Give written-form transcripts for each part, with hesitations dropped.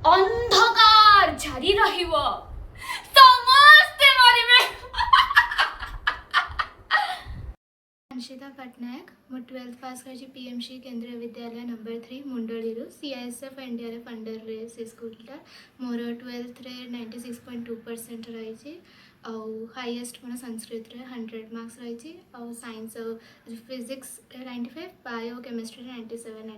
अंधकार झारी रहिबो समस्ते मरिबे। अंशिता पटनायक मो 12th पास कर पीएमसी केंद्रीय विद्यालय number 3 Mundli CISF NDRF under रे से स्कूलटा मोर 12th रे 96.2% रही। हाईएस्ट मोर संस्कृत रे 100 मार्क्स रही। साइंस फिजिक्स 95 बायो केमिस्ट्री 97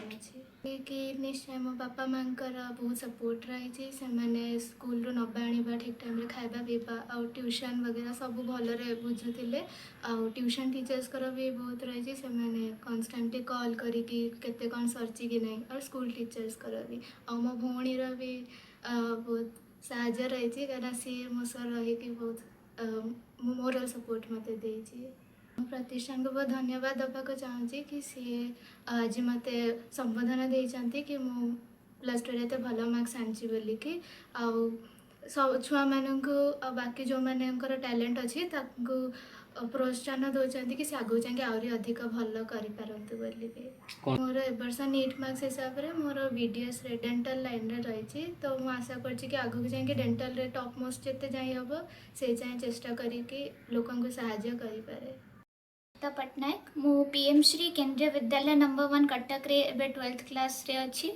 अच्छी कि निश्चय मो बापा माँ बहुत सपोर्ट रही। से स्कूल रू नबा आनिबा ठीक टाइम रे खाइबा पीबा आ ट्यूशन वगैरह सब भलरे बुझुतिले। ट्यूशन टीचर्स भी बहुत रही। से कन्स्टांटली कॉल करिकी केते कौन सरची कि नहीं और स्कूल टीचर्स भी मो भौणीर भी बहुत साहाଯ୍य रही कारण सी मो सर रही बहुत मोरल सपोर्ट मत दे। प्रतिष्ठान को बहुत धन्यवाद देवाक चाहूँगी कि सी आज मत संबोधन देते कि मु प्लस टू रे भल मार्क्स आनी बोलिकी सब छुआ मानू बाकी जो मानकर टैलेंट अच्छी प्रोत्साहन दौरान कि आगू जाके आहरी अधिक भल कर मोर ए वर्ष नीट मार्क्स हिसाब से मोर बीडीएस रे डेंटल लाइन रे रही। तो मुझे आशा करछि कि आगू जाके डेंटल रे टॉप मोस्ट जिते जाई हम से जाए चेष्टा करी लोक साहाय्य करें। तो पटनायक मु पीएम श्री केंद्रीय विद्यालय नंबर 1 कटक रे एबे 12th क्लास रे अच्छी।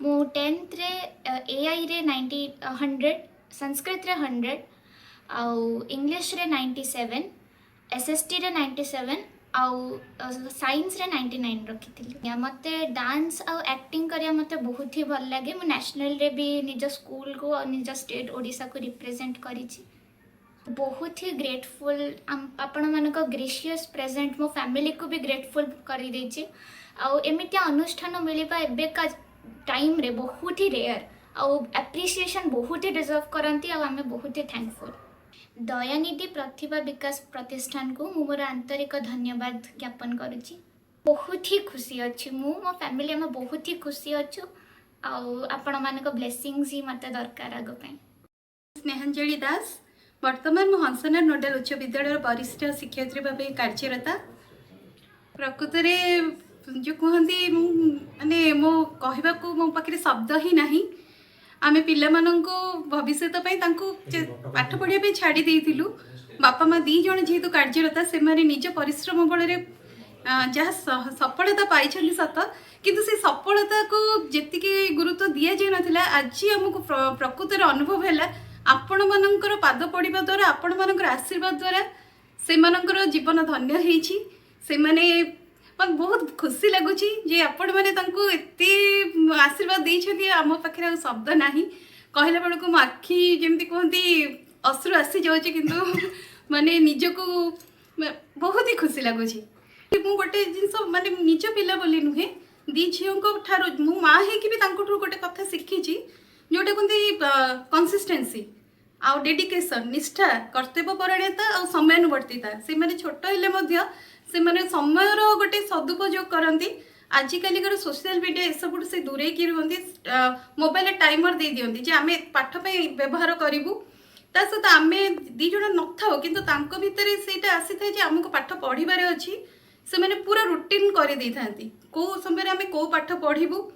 मु 10th रे एआई रे 100 संस्कृत रे 100 आउ इंग्लिश रे 97 एसएसटी रे 97 आउ साइंस रे 99 रखी। मत डांस आउ एक्टिंग करिया मते बहुत ही भल लगे। मु नेशनल रे भी निज स्कूल को और निज स्टेट ओडिशा को रिप्रेजेंट करिछि। बहुत ही ग्रेटफुल आपण मानक ग्रेशियस प्रेजेंट मो फैमिली को भी ग्रेटफुल कर देछि। आउ एमितिया अनुष्ठान मिलवा एबेका टाइम रे बहुत ही रेयर आउ एप्रिसिएशन बहुत ही डिजर्व करती आम बहुत ही थैंकफुल। दयानिधि प्रतिभा विकास प्रतिष्ठान को मु मोर आंतरिक धन्यवाद ज्ञापन करुच्ची। बहुत ही खुशी अच्छी मो फैमिली आम बहुत ही खुशी अच्छु आपण मानक ब्लेसिंग्स ही मत दरकार आग पे। स्नेहांजलि दास वर्तमान मो हंसनार नोडाल उच्च विद्यालय वरिष्ठ शिक्षयित्री भाव कार्यरता। प्रकृत में जो कहती माने मो कहवा मो पाखे शब्द ही नहीं। आमे पिला माननको भविष्य पाठ पढ़ाई छाड़ी देइथिलु। बापा माँ दी जण जेहेतु कार्यरता से निज परिश्रम बल जहाँ सफलता पाई सत किंतु से सफलता को जी गुरुत्व दि जा ना आज आमको प्रकृत अनुभव है आपण मानकर पाद पड़ा द्वारा आपण मानकर आशीर्वाद द्वारा से जीवन धन्य होइछि। से माने बहुत खुशी लगुच जे आपण मैंने एत आशीर्वाद देते आम पाखे शब्द ना कहला बेलू मो आखि जमी कहती अश्रु आसी जाऊँगी किंतु माने निजको बहुत ही खुशी लगुच। मु गोटे जिनस माने निज पिला बोली नुहे दी झील ठार मु माँ हो गोटे कथा शिखी जोटा कहते कंसिस्टेंसी आउ डेडिकेशन निष्ठा कर्तव्यपरायणता और समयानुवर्तिता से माने छोट हेले से समय गोटे सदुपयोग करती। आजिकल सोशल मीडिया ये सब से दूरे की रुहति मोबाइल टाइमर दे दियंती जे आमे पाठ पे व्यवहार करिवु ता सहित आमे दी जण न थाओ किंतु तांको भितरे सेटा आसी थाए जे हमको पाठ पढ़िबारे अछि। से माने पूरा रूटीन कर दे थांती को समय आमे को पाठ पढ़िबु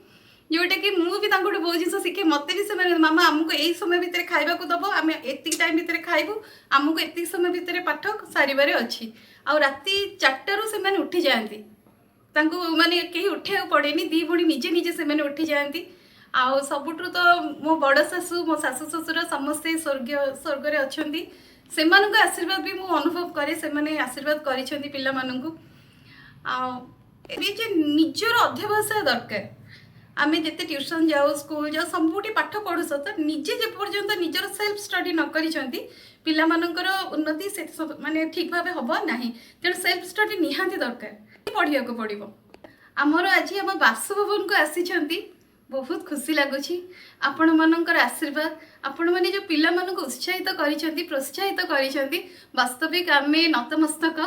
जोटा कि मु भी तांको बहुत जिन शिखे मत भी से मामा आमको यही समय भितर खाइबा को दबो आमे एति टाइम भितर खाइबु आमको एति समय भितर पाठ सारिबारे अछि। आ राति 4 रू से माने उठी जाती माने कहीं उठा पड़ेनी दी भणी निजे निजे से माने उठी जाती। आउ सबुठ तो मो बड़ सासू मो सासू ससुर समस्ते स्वर्ग रे अछंती से आशीर्वाद भी मु अनुभव करे से माने आशीर्वाद करिसेंती पिला माननकु। आ जे निजर अध्यवसाय दरकार आमे जेते ट्यूशन जाओ स्कूल जाओ सबुठी पाठ पढ़ुस तो निजे जे पर्यंत निजर सेल्फ स्टडी न करिसेंती पिला मानकर उन्नति से माने ठीक भाव हम ना तेणु सेल्फ स्टडी निहांती दरकार पढ़िया को पड़ो। आमर आज आम बासभवन को आसी बहुत खुशी लगुच आपण मानकर आशीर्वाद आपण मैंने जो पिला मानक उत्साहित करिसेंती प्रोत्साहित करिसेंती वास्तविक आमे नतमस्तक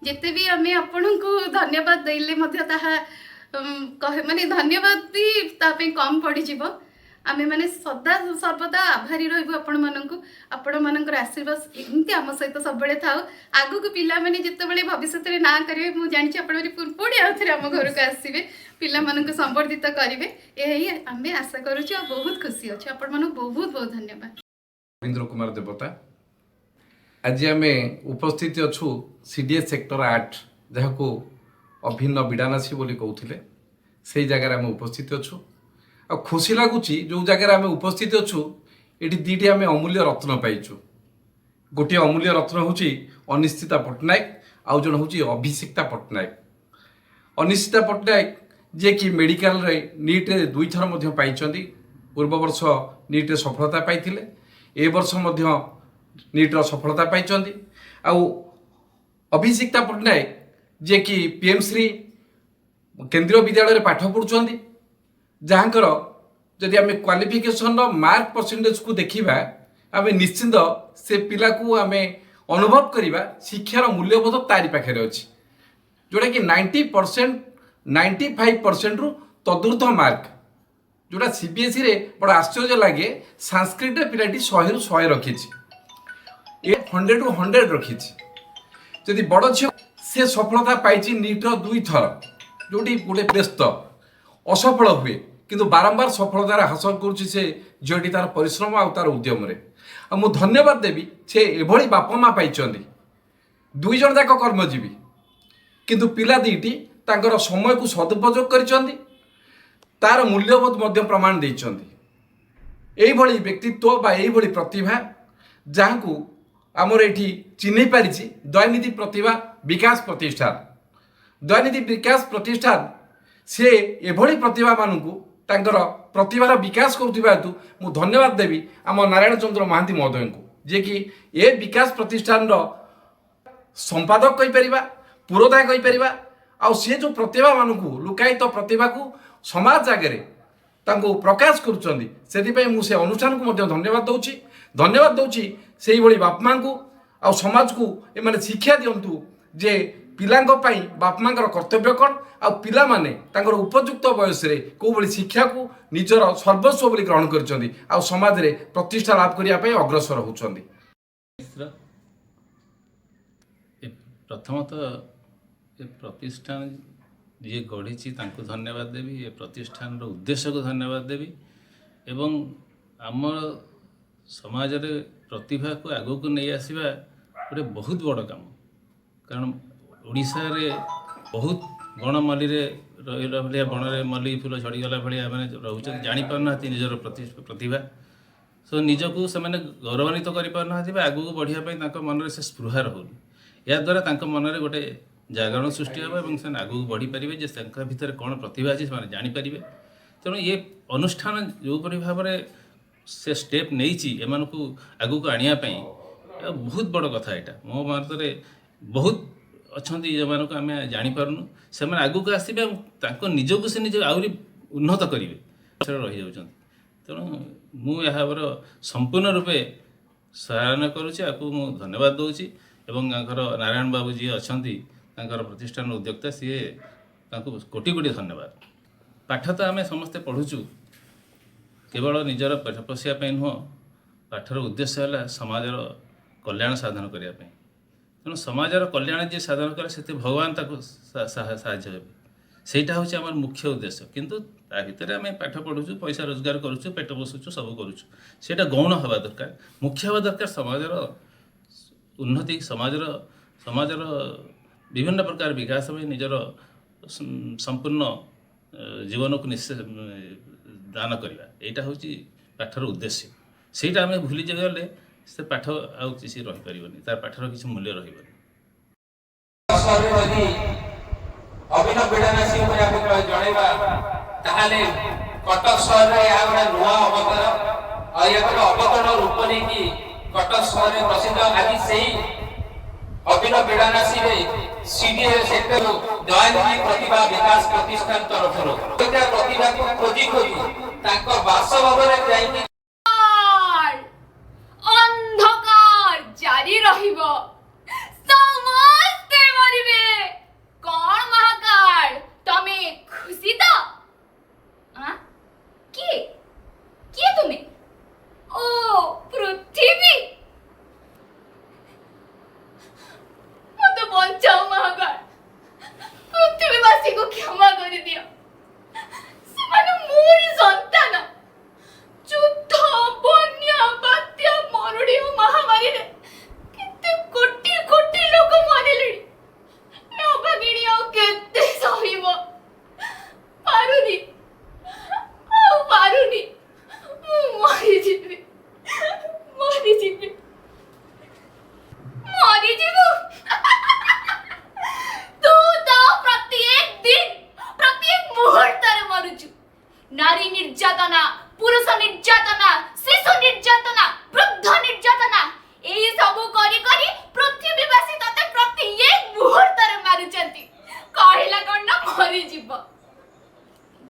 जेते भी आमे आपण को धन्यवाद देले मध्य ताहा कहे माने धन्यवाद भी तापे कम पड़ जीव। आमे माने सदा सर्वदा आभारी रहबु आपण मानकर आशीर्वाद एमती आम सहित सब बेले थाउ आगु को पिला माने जते बेले भविष्य रे ना करिवे मु जानि छी आपण पुणी आउथरे आम घर को आसीबे पिला मानक संवर्धित करिवे एही आमे आशा करू छी और बहुत खुशी अछि आपण मानक बहुत बहुत धन्यवाद। रवींद्र कुमार देवता आज आम उपस्थित अच्छु सीडीएस सेक्टर 8 जहाँ को अभिन्न बिडानासी बोली कहते से जगार आम उपस्थित अच्छु आ खुशी लगुच जो जगार आम उपस्थित अच्छु ये दीटी आम अमूल्य रत्न पाइचु। गोटे अमूल्य रत्न हूँ अनिश्चिता पट्टनायक आउ जन हूँ अभिषिक्ता पट्टनायक। अनिश्चिता पट्टनायक जे कि मेडिकल रे नीट रे 2 थर पाई पूर्व वर्ष नीट रे सफलता पाई ए वर्ष नीट सफलता पाई आउ अभिषिक्ता पट्टनायक जे कि पीएमश्री केंद्रीय विद्यालय पाठ पढ़ुं जहाँकर जदि आम क्वालिफिकेशन मार्क परसेंटेज को देखा आम निश्चिंत से पिला को आम अनुभव करवा शिक्षार मूल्यबोध तारी पाखे अच्छी जोटा कि 90% 95% रु तदूर्ध मार्क जोटा सीबीएसई रे बड़ा आश्चर्य लगे संस्कृत पिलाटी 100 रु 100 रखी 100 रु 100 रखी जदि बड़ झील से सफलता पाई नीट 2 थर जोटी गोटे व्यस्त असफल हुए किंतु बारंबार सफलतार हासिल करुच्ची से झीटी तार परिश्रम आ तार उद्यम मु धन्यवाद देवी से एभली बापा माँ पाई 2 जन जाक कर्मजीवी किंतु पिला दीटी तांकर समय को सदुपयोग कर तार मूल्यबोध मध्य प्रमाण देइछन्ति। एभली व्यक्तित्व बा एभली प्रतिभा जहाँ को आमर एठी चिन्ह पारि दयानिधि प्रतिभा विकास प्रतिष्ठान दयानिधि विकास प्रतिष्ठान से एभली प्रतिभा मानू तांकर प्रतिभार विकास करुवा हेतु मु धन्यवाद देवी आम नारायण चंद्र महांती महोदय को जे कि ए विकास प्रतिष्ठान संपादक कहि परिबा पुरोधा कहि परिबा आ से जो प्रतिभा मानू लुकायित प्रतिभा को समाज आगे तांको प्रकाश करुचंदी से मुझे अनुष्ठान को धन्यवाद दूची से भली बाप माँ को आ समाज को एमाने शिक्षा दिंतु जे पिलांको पाई बाप माँ कर्तव्य कौन आ पिला माने तांकर उपयुक्त बयस रे को भली शिक्षा को निजर सर्वस्व बोली ग्रहण करचंदी आ समाज रे प्रतिष्ठा लाभ करिया पई अग्रसर होचंदी। प्रथमतः ये प्रतिष्ठान जी गढ़ी धन्यवाद देवी ये प्रतिष्ठान उद्देश्य को धन्यवाद देवी एवं आम समाज रे प्रतिभा को आगो को नहीं आसवा गोटे बहुत बड़ काम कारण ओडिशा रे बहुत गणमल्ली भाया बण में मल्ली फूल झड़गला भाया मैंने रोच जापारना निजर प्रतिभा सो निजक से गौरवान्वित कर आगू बढ़ापी मन से स्पृहा रोनी या द्वारा मन में गोटे जागरण सृष्टि हे और से आगू बढ़ी पारे जे भितर कौन प्रतिभा अच्छी से जानीपर तेणु ये अनुष्ठान जोपरी भाव में से स्टेप नहीं एम को आगू को आने बहुत बड़ कथा यहाँ मो मत बहुत अच्छा जो मानक आम जापारूँ से आगू को आसवे निजक से निज आहरी उन्नत करेंगे रही जाऊँ तेणु मुझे संपूर्ण रूपे सराहना करुच्ची आपको मु धन्यवाद दूची एवं नारायण बाबू जी अच्छा प्रतिष्ठान उद्योक्ता सी कोटि कोटि धन्यवाद। पाठ तो आम समस्ते पढ़ुचु केवल निजर पेट पोषापी नुह पाठर उद्देश्य है समाजर कल्याण साधन करने तेणु समाजर कल्याण जी साधन करे से भगवान साहाय्य सेटा हूँ आम मुख्य उद्देश्य किंतु ता भितर आम पाठ पढ़ुचु पैसा रोजगार करुचु पेट पोषुचु सब करुचु सेटा गौण हवा दरकार मुख्य हवा दरकार समाजर उन्नति समाजर विभिन्न प्रकार विकास में निजर संपूर्ण जीवन को निश्चय दान करवा यहाँ हूँ पाठर उद्देश्य सेटा आम भूली गले से पाठ आउ किसी रही पारिबनी तार पाठर किसी मूल्य रहिबनी। अभिनव बेडानासी जणेबा ताहले कटक शहर रे या गोटे नुआ अवतार और या गोटे अवतरण रूप नहीं कटक शहर रे प्रसिद्ध आज से अभिनव बेडानासी रे सीडीएस सेक्टर दयानिधि प्रतिभा विकास प्रतिष्ठान तरफ प्रतिभा को खोजी खोजी बासभवन